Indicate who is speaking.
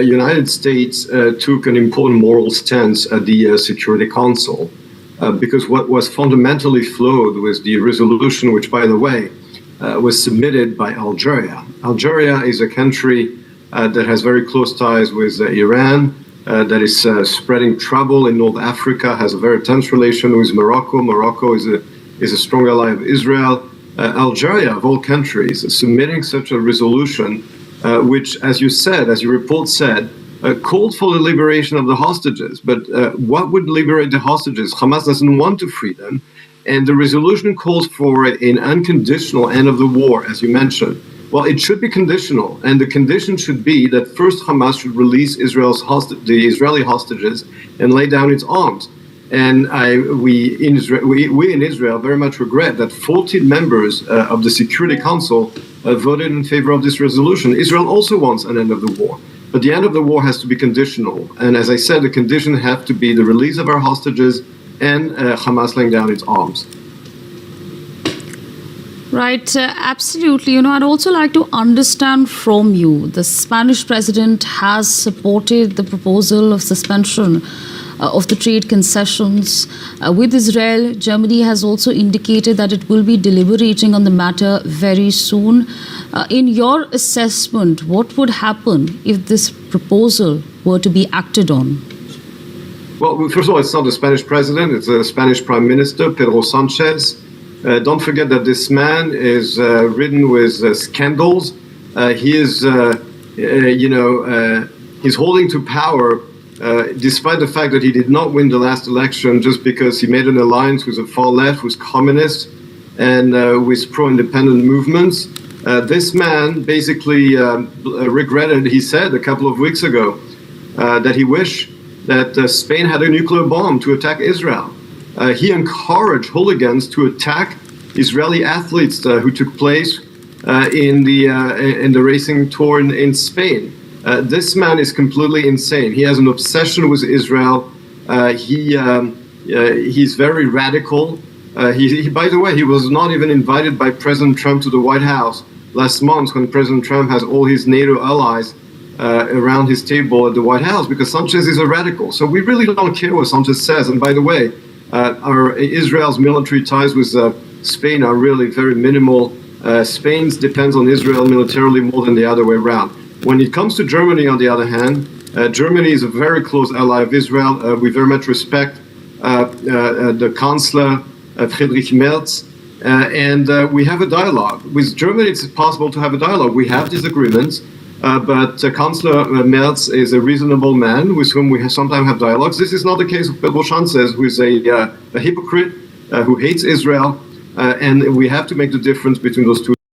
Speaker 1: United States took an important moral stance at the Security Council because what was fundamentally flawed was the resolution, which, by the way, was submitted by Algeria. Algeria is a country that has very close ties with Iran, that is spreading trouble in North Africa, has a very tense relation with Morocco. Morocco is a strong ally of Israel. Algeria, of all countries, submitting such a resolution, which, as you said, as your report said, called for the liberation of the hostages. But what would liberate the hostages? Hamas doesn't want to free them. And the resolution calls for an unconditional end of the war, as you mentioned. Well, it should be conditional, and the condition should be that first Hamas should release the Israeli hostages and lay down its arms. And we in Israel very much regret that 14 members of the Security Council voted in favor of this resolution. Israel also wants an end of the war, but the end of the war has to be conditional. And as I said, the condition have to be the release of our hostages and Hamas laying down its arms.
Speaker 2: Right, absolutely. I'd also like to understand from you, the Spanish president has supported the proposal of suspension of the trade concessions with Israel. Germany has also indicated that it will be deliberating on the matter very soon. In your assessment, what would happen if this proposal were to be acted on?
Speaker 1: Well, first of all, it's not the Spanish president, it's the Spanish Prime Minister, Pedro Sanchez. Don't forget that this man is ridden with scandals. He is, he's holding to power despite the fact that he did not win the last election just because he made an alliance with the far left, with communists, and with pro-independent movements. This man basically regretted, he said a couple of weeks ago, that he wished that Spain had a nuclear bomb to attack Israel. He encouraged hooligans to attack Israeli athletes who took place in the racing tour in Spain. This man is completely insane. He has an obsession with Israel. He's very radical. By the way, he was not even invited by President Trump to the White House last month when President Trump has all his NATO allies around his table at the White House because Sanchez is a radical. So we really don't care what Sanchez says. And by the way, Israel's military ties with Spain are really very minimal. Spain depends on Israel militarily more than the other way around. When it comes to Germany, on the other hand, Germany is a very close ally of Israel. We very much respect the Chancellor, Friedrich Merz, and we have a dialogue. With Germany, it's possible to have a dialogue. We have disagreements, but Chancellor Merz is a reasonable man with whom we sometimes have dialogues. This is not the case of Pedro Sanchez, who is a hypocrite, who hates Israel, and we have to make the difference between those two.